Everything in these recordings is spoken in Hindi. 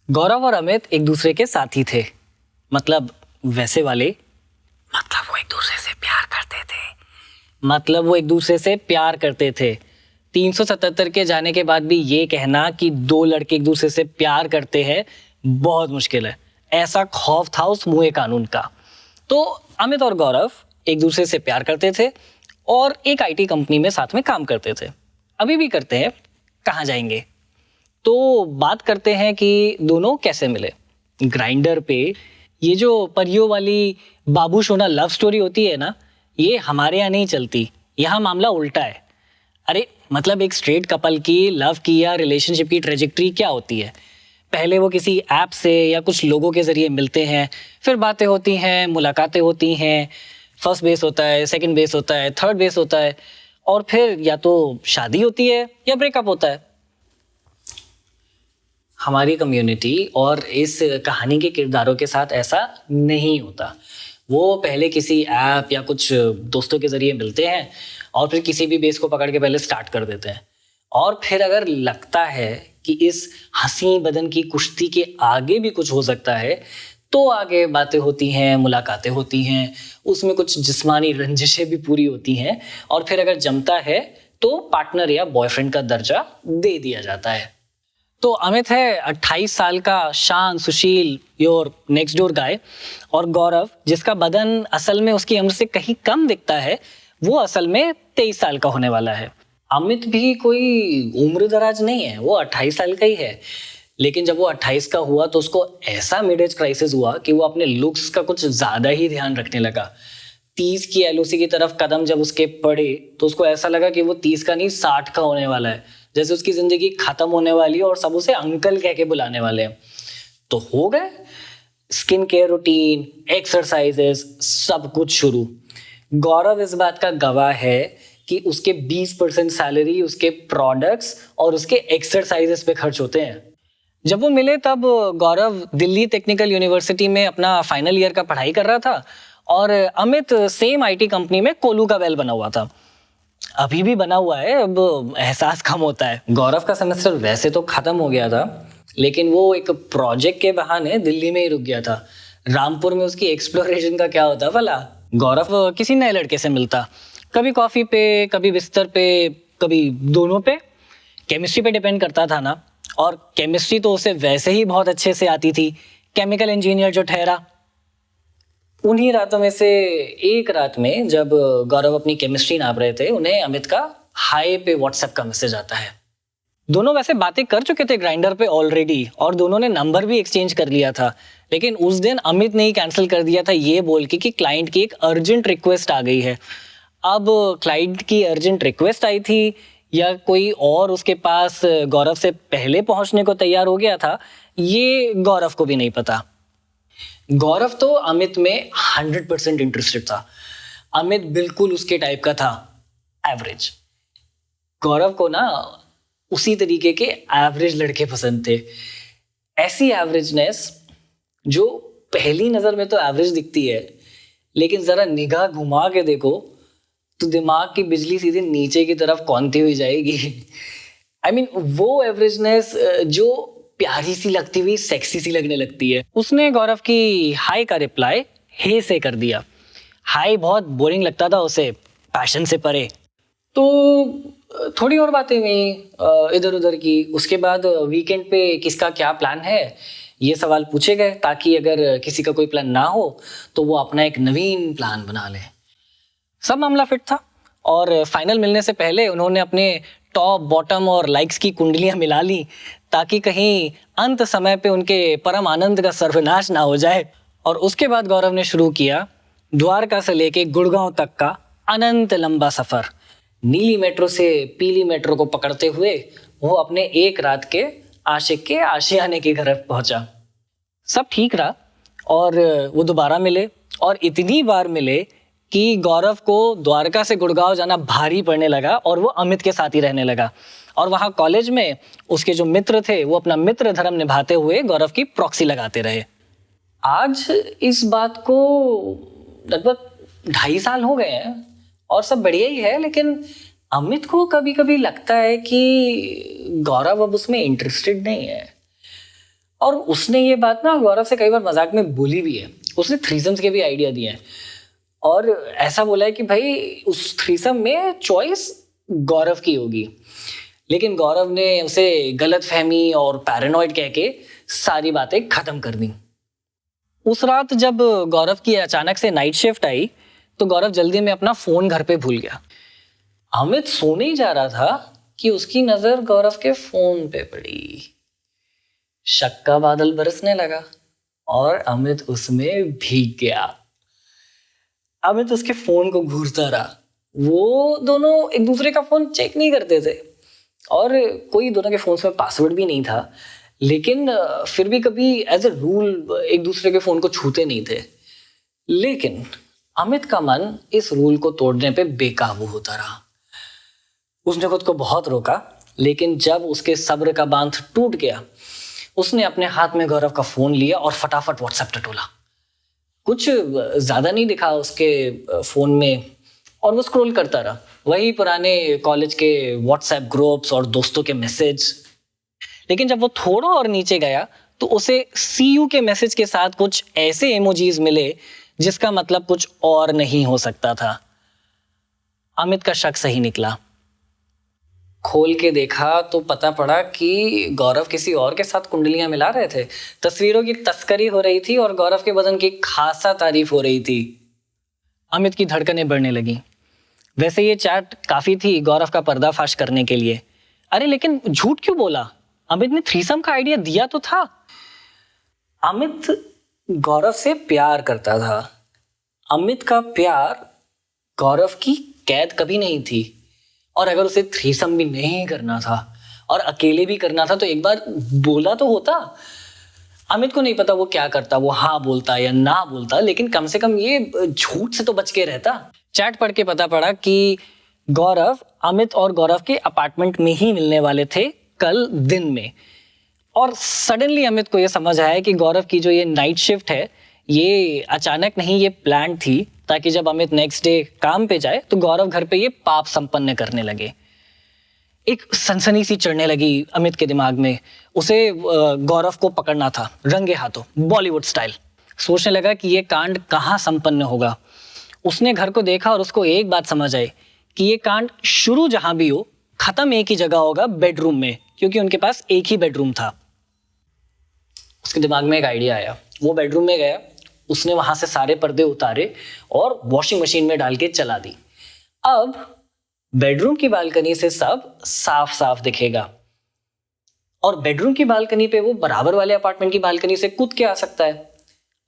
गौरव और अमित एक दूसरे के साथी थे। मतलब वैसे वाले। मतलब वो एक दूसरे से प्यार करते थे। 377 के जाने के बाद भी ये कहना कि दो लड़के एक दूसरे से प्यार करते हैं बहुत मुश्किल है। ऐसा खौफ था उस मुए कानून का। तो अमित और गौरव एक दूसरे से प्यार करते थे और एक आईटी कंपनी में साथ में काम करते थे। अभी भी करते हैं। कहाँ जाएंगे? तो बात करते हैं कि दोनों कैसे मिले। ग्राइंडर पे ये जो परियों वाली बाबू सोना लव स्टोरी होती है ना, ये हमारे यहाँ नहीं चलती। यहाँ मामला उल्टा है। अरे मतलब एक स्ट्रेट कपल की लव की या रिलेशनशिप की ट्रेजेक्ट्री क्या होती है? पहले वो किसी ऐप से या कुछ लोगों के जरिए मिलते हैं, फिर बातें होती हैं, मुलाकातें होती हैं, फर्स्ट बेस होता है, सेकंड बेस होता है, थर्ड बेस होता है, और फिर या तो शादी होती है या ब्रेकअप होता है। हमारी कम्युनिटी और इस कहानी के किरदारों के साथ ऐसा नहीं होता। वो पहले किसी ऐप या कुछ दोस्तों के जरिए मिलते हैं और फिर किसी भी बेस को पकड़ के पहले स्टार्ट कर देते हैं, और फिर अगर लगता है कि इस हंसी बदन की कुश्ती के आगे भी कुछ हो सकता है तो आगे बातें होती हैं, मुलाकातें होती हैं, उसमें कुछ जिस्मानी रंजिशें भी पूरी होती हैं, और फिर अगर जमता है तो पार्टनर या बॉयफ्रेंड का दर्जा दे दिया जाता है। तो अमित है 28 साल का शान सुशील योर नेक्स्ट डोर गाय, और गौरव जिसका बदन असल में उसकी उम्र से कहीं कम दिखता है, वो असल में 23 साल का होने वाला है। अमित भी कोई उम्र दराज नहीं है, वो 28 साल का ही है। लेकिन जब वो 28 का हुआ तो उसको ऐसा मिड एज क्राइसिस हुआ कि वो अपने लुक्स का कुछ ज्यादा ही ध्यान रखने लगा। 30 की एलओसी की तरफ कदम जब उसके पड़े तो उसको ऐसा लगा कि वो 30 का नहीं 60 का होने वाला है, जैसे उसकी जिंदगी खत्म होने वाली है और सब उसे अंकल कह के बुलाने वाले हैं। तो हो गए स्किन केयर रूटीन, एक्सरसाइजेस, सब कुछ शुरू। गौरव इस बात का गवाह है कि उसके 20% सैलरी उसके प्रोडक्ट्स और उसके एक्सरसाइजेस पे खर्च होते हैं। जब वो मिले तब गौरव दिल्ली टेक्निकल यूनिवर्सिटी में अपना फाइनल ईयर का पढ़ाई कर रहा था और अमित सेम आईटी कंपनी में कोलू का बेल बना हुआ था। अभी भी बना हुआ है, अब एहसास कम होता है। गौरव का सेमेस्टर वैसे तो खत्म हो गया था, लेकिन वो एक प्रोजेक्ट के बहाने दिल्ली में ही रुक गया था। रामपुर में उसकी एक्सप्लोरेशन का क्या होता भला? गौरव किसी नए लड़के से मिलता, कभी कॉफी पे, कभी बिस्तर पे, कभी दोनों पे। केमिस्ट्री पे डिपेंड करता था ना, और केमिस्ट्री तो उसे वैसे ही बहुत अच्छे से आती थी, केमिकल इंजीनियर जो ठहरा। उन्हीं रातों में से एक रात में जब गौरव अपनी केमिस्ट्री नाप रहे थे, उन्हें अमित का हाय पे व्हाट्सएप का मैसेज आता है। दोनों वैसे बातें कर चुके थे ग्राइंडर पे ऑलरेडी, और दोनों ने नंबर भी एक्सचेंज कर लिया था, लेकिन उस दिन अमित ने ही कैंसिल कर दिया था ये बोल के कि क्लाइंट की एक अर्जेंट रिक्वेस्ट आ गई है। अब क्लाइंट की अर्जेंट रिक्वेस्ट आई थी या कोई और उसके पास गौरव से पहले पहुंचने को तैयार हो गया था, ये गौरव को भी नहीं पता। गौरव तो अमित में 100% इंटरेस्टेड था। अमित बिल्कुल उसके टाइप का था, एवरेज। गौरव को ना उसी तरीके के एवरेज लड़के पसंद थे। ऐसी एवरेजनेस जो पहली नजर में तो एवरेज दिखती है, लेकिन जरा निगाह घुमा के देखो तो दिमाग की बिजली सीधे नीचे की तरफ कौंधती हुई जाएगी। आई मीन वो एवरेजनेस जो प्यारी सी लगती हुई सेक्सी सी लगने लगती है। उसने गौरव की हाय का रिप्लाई हे से कर दिया। हाय बहुत बोरिंग लगता था उसे, पैशन से परे। तो थोड़ी और बातें हुई इधर उधर की। उसके बाद वीकेंड पे किसका क्या प्लान है ये सवाल पूछे गए, ताकि अगर किसी का कोई प्लान ना हो तो वो अपना एक नवीन प्लान बना ले। सब मामला फिट था, और फाइनल मिलने से पहले उन्होंने अपने टॉप, बॉटम और लाइक्स की कुंडलियां मिला ली, ताकि कहीं अंत समय पे उनके परम आनंद का सर्वनाश ना हो जाए। और उसके बाद गौरव ने शुरू किया द्वारका से लेके गुड़गांव तक का अनंत लंबा सफर। नीली मेट्रो से पीली मेट्रो को पकड़ते हुए वो अपने एक रात के आशिक के आशियाने के घर पहुंचा। सब ठीक रहा और वो दोबारा मिले, और इतनी बार मिले कि गौरव को द्वारका से गुड़गांव जाना भारी पड़ने लगा और वो अमित के साथ ही रहने लगा। और वहाँ कॉलेज में उसके जो मित्र थे वो अपना मित्र धर्म निभाते हुए गौरव की प्रॉक्सी लगाते रहे। आज इस बात को लगभग 2.5 साल हो गए हैं और सब बढ़िया ही है, लेकिन अमित को कभी कभी लगता है कि गौरव अब उसमें इंटरेस्टेड नहीं है। और उसने ये बात ना गौरव से कई बार मजाक में बोली भी है। उसने थ्रीसम्स के भी आइडिया दिए हैं और ऐसा बोला है कि भाई उस थ्रीसम में चॉइस गौरव की होगी, लेकिन गौरव ने उसे गलतफहमी और पैरानॉइड कह के सारी बातें खत्म कर दी। उस रात जब गौरव की अचानक से नाइट शिफ्ट आई तो गौरव जल्दी में अपना फोन घर पे भूल गया। अमित सोने ही जा रहा था कि उसकी नजर गौरव के फोन पे पड़ी। शक का बादल बरसने लगा और अमित उसमें भीग गया। अमित उसके फोन को घूरता रहा। वो दोनों एक दूसरे का फोन चेक नहीं करते थे और कोई दोनों के फोन्स में पासवर्ड भी नहीं था, लेकिन फिर भी कभी एज ए रूल एक दूसरे के फोन को छूते नहीं थे। लेकिन अमित का मन इस रूल को तोड़ने पे बेकाबू होता रहा। उसने खुद को बहुत रोका, लेकिन जब उसके सब्र का बांध टूट गया उसने अपने हाथ में गौरव का फोन लिया और फटाफट व्हाट्सएप टटोला। कुछ ज्यादा नहीं दिखा उसके फोन में और वो स्क्रॉल करता रहा। वही पुराने कॉलेज के व्हाट्सएप ग्रुप्स और दोस्तों के मैसेज। लेकिन जब वो थोड़ा और नीचे गया तो उसे सी यू के मैसेज के साथ कुछ ऐसे इमोजीज मिले जिसका मतलब कुछ और नहीं हो सकता था। अमित का शक सही निकला। खोल के देखा तो पता पड़ा कि गौरव किसी और के साथ कुंडलियां मिला रहे थे। तस्वीरों की तस्करी हो रही थी और गौरव के बदन की खासा तारीफ हो रही थी। अमित की धड़कनें बढ़ने लगी। वैसे ये चैट काफी थी गौरव का पर्दाफाश करने के लिए। अरे लेकिन झूठ क्यों बोला? अमित ने थ्रीसम का आइडिया दिया तो था। अमित गौरव से प्यार करता था। अमित का प्यार गौरव की कैद कभी नहीं थी। और अगर उसे थ्रीसम भी नहीं करना था और अकेले भी करना था तो एक बार बोला तो होता। अमित को नहीं पता वो क्या करता, वो हाँ बोलता या ना बोलता, लेकिन कम से कम ये झूठ से तो बच के रहता। चैट पढ़ के पता पड़ा कि गौरव अमित और गौरव के अपार्टमेंट में ही मिलने वाले थे कल दिन में। और सडनली अमित को ये समझ आया कि गौरव की जो ये नाइट शिफ्ट है ये अचानक नहीं, ये प्लान थी ताकि जब अमित नेक्स्ट डे काम पे जाए तो गौरव घर पे ये पाप संपन्न करने लगे। एक सनसनी सी चढ़ने लगी अमित के दिमाग में। उसे गौरव को पकड़ना था रंगे हाथों, बॉलीवुड स्टाइल। सोचने लगा कि ये कांड कहाँ संपन्न होगा। उसने घर को देखा और उसको एक बात समझ आई कि ये कांड शुरू जहां भी हो खत्म एक ही जगह होगा, बेडरूम में, क्योंकि उनके पास एक ही बेडरूम था। उसके दिमाग में एक आइडिया आया। वो बेडरूम में गया, उसने वहां से सारे पर्दे उतारे और वॉशिंग मशीन में डाल के चला दी। अब बेडरूम की बालकनी से सब साफ साफ दिखेगा और बेडरूम की बालकनी पे वो बराबर वाले अपार्टमेंट की बालकनी से कूद के आ सकता है।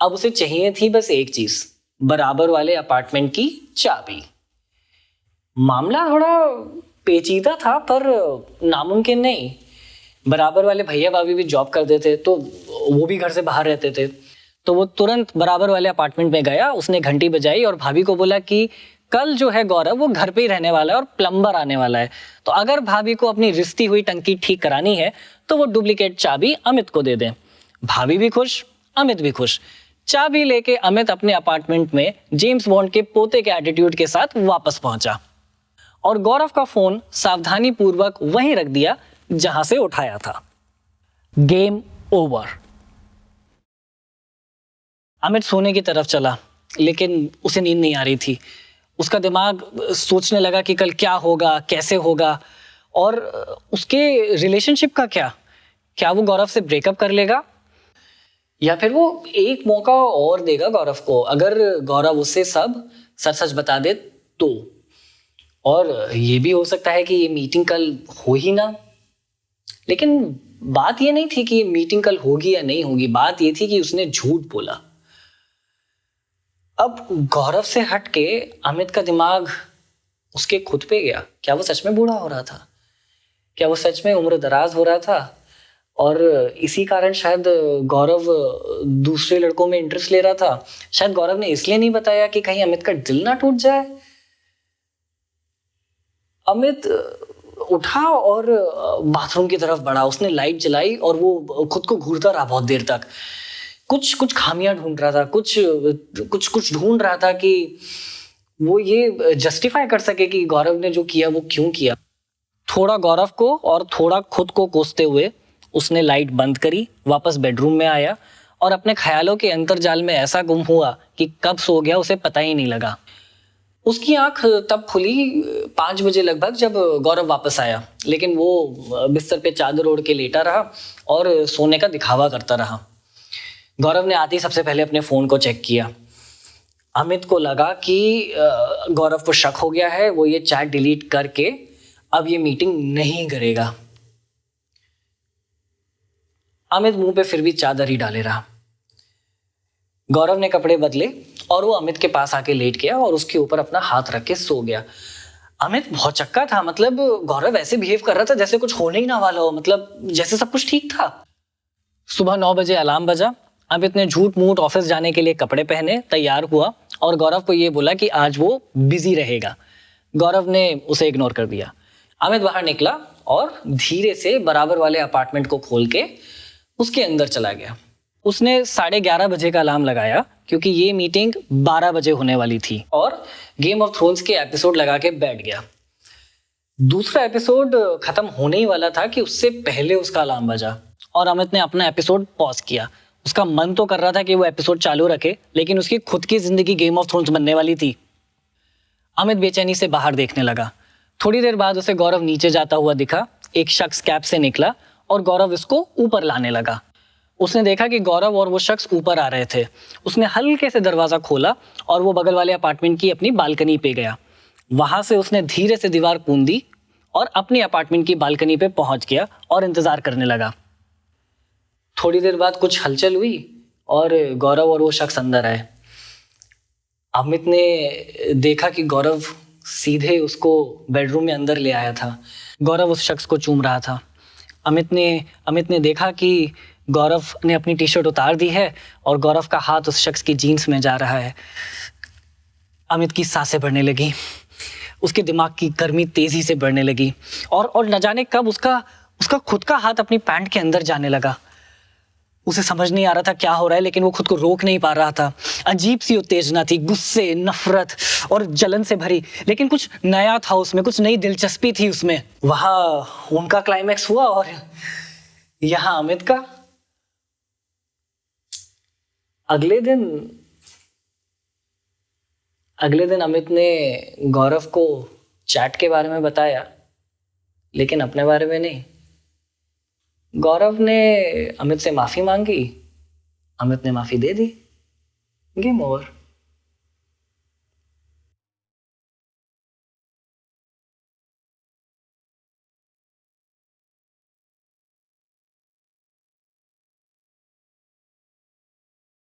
अब उसे चाहिए थी बस एक चीज, बराबर वाले अपार्टमेंट की चाबी। मामला थोड़ा पेचीदा था पर नामुमकिन नहीं। बराबर वाले भैया भाभी भी जॉब करते थे तो वो भी घर से बाहर रहते थे। तो वो तुरंत बराबर वाले अपार्टमेंट में गया, उसने घंटी बजाई और भाभी को बोला कि कल जो है गौरव वो घर पे ही रहने वाला है और प्लम्बर आने वाला है, तो अगर भाभी को अपनी रिश्ती हुई टंकी ठीक करानी है तो वो डुप्लीकेट चाबी अमित को दे दें। भाभी भी खुश, अमित भी खुश। चाबी लेके अमित अपने अपार्टमेंट में जेम्स बॉन्ड के पोते के एटीट्यूड के साथ वापस पहुंचा और गौरव का फोन सावधानी पूर्वक वहीं रख दिया जहां से उठाया था। Game over. अमित सोने की तरफ चला, लेकिन उसे नींद नहीं आ रही थी। उसका दिमाग सोचने लगा कि कल क्या होगा, कैसे होगा, और उसके रिलेशनशिप का क्या वो गौरव से ब्रेकअप कर लेगा या फिर वो एक मौका और देगा गौरव को अगर गौरव उसे सब सच सच बता दे तो। और ये भी हो सकता है कि ये मीटिंग कल हो ही ना। लेकिन बात ये नहीं थी कि ये मीटिंग कल होगी या नहीं होगी, बात ये थी कि उसने झूठ बोला। अब गौरव से हट के अमित का दिमाग उसके खुद पे गया। क्या वो सच में बूढ़ा हो रहा था? क्या वो सच में उम्र दराज हो रहा था? और इसी कारण शायद गौरव दूसरे लड़कों में इंटरेस्ट ले रहा था। शायद गौरव ने इसलिए नहीं बताया कि कहीं अमित का दिल ना टूट जाए। अमित उठा और बाथरूम की तरफ बढ़ा। उसने लाइट जलाई और वो खुद को घूरता रहा बहुत देर तक। कुछ खामियां ढूंढ रहा था, कुछ ढूंढ रहा था कि वो ये जस्टिफाई कर सके कि गौरव ने जो किया वो क्यों किया। थोड़ा गौरव को और थोड़ा खुद को कोसते हुए उसने लाइट बंद करी, वापस बेडरूम में आया और अपने ख्यालों के अंतर्जाल में ऐसा गुम हुआ कि कब सो गया उसे पता ही नहीं लगा। उसकी आंख तब खुली 5 बजे लगभग, जब गौरव वापस आया, लेकिन वो बिस्तर पे चादर ओढ़ के लेटा रहा और सोने का दिखावा करता रहा। गौरव ने आते ही सबसे पहले अपने फ़ोन को चेक किया। अमित को लगा कि गौरव को शक हो गया है, वो ये चैट डिलीट करके अब ये मीटिंग नहीं करेगा। अमित मुंह पे फिर भी चादर ही डाले रहा। गौरव ने कपड़े बदले और वो अमित के पास आके लेट गया और उसके ऊपर अपना हाथ रख के सो गया। अमित बहुत चक्का था, मतलब गौरव ऐसे बिहेव कर रहा था जैसे कुछ होने ही ना वाला हो, मतलब जैसे सब कुछ ठीक था। सुबह 9 बजे अलार्म बजा। अमित ने झूठ मूठ ऑफिस जाने के लिए कपड़े पहने, तैयार हुआ और गौरव को ये बोला कि आज वो बिजी रहेगा। गौरव ने उसे इग्नोर कर दिया। अमित बाहर निकला और धीरे से बराबर वाले अपार्टमेंट को खोल के उसके अंदर चला गया। उसने 11:30 बजे का अलार्म लगाया क्योंकि ये मीटिंग 12 बजे होने वाली थी, और गेम ऑफ थ्रोन्स के एपिसोड लगा के बैठ गया। दूसरा एपिसोड खत्म होने ही वाला था कि उससे पहले उसका अलार्म बजा और अमित ने अपना एपिसोड पॉज किया। उसका मन तो कर रहा था कि वो एपिसोड चालू रखे, लेकिन उसकी खुद की जिंदगी गेम ऑफ थ्रोन्स बनने वाली थी। अमित बेचैनी से बाहर देखने लगा। थोड़ी देर बाद उसे गौरव नीचे जाता हुआ दिखा। एक शख्स कैब से निकला और गौरव इसको ऊपर लाने लगा। उसने देखा कि गौरव और वो शख्स ऊपर आ रहे थे। उसने हल्के से दरवाजा खोला और वो बगल वाले अपार्टमेंट की अपनी बालकनी पे गया। वहां से उसने धीरे से दीवार कूदी और अपनी अपार्टमेंट की बालकनी पे पहुंच गया और इंतजार करने लगा। थोड़ी देर बाद कुछ हलचल हुई और गौरव और वो शख्स अंदर आए। अमित ने देखा कि गौरव सीधे उसको बेडरूम में अंदर ले आया था। गौरव उस शख्स को चूम रहा था। अमित ने देखा कि गौरव ने अपनी टी शर्ट उतार दी है और गौरव का हाथ उस शख्स की जीन्स में जा रहा है। अमित की सांसें बढ़ने लगी, उसके दिमाग की गर्मी तेजी से बढ़ने लगी और न जाने कब उसका खुद का हाथ अपनी पैंट के अंदर जाने लगा। उसे समझ नहीं आ रहा था क्या हो रहा है, लेकिन वो खुद को रोक नहीं पा रहा था। अजीब सी उत्तेजना थी, गुस्से, नफरत और जलन से भरी, लेकिन कुछ नया था उसमें, कुछ नई दिलचस्पी थी उसमें। वहां उनका क्लाइमैक्स हुआ और यहाँ अमित का। अगले दिन अमित ने गौरव को चैट के बारे में बताया, लेकिन अपने बारे में नहीं। गौरव ने अमित से माफी मांगी, अमित ने माफी दे दी। Game over.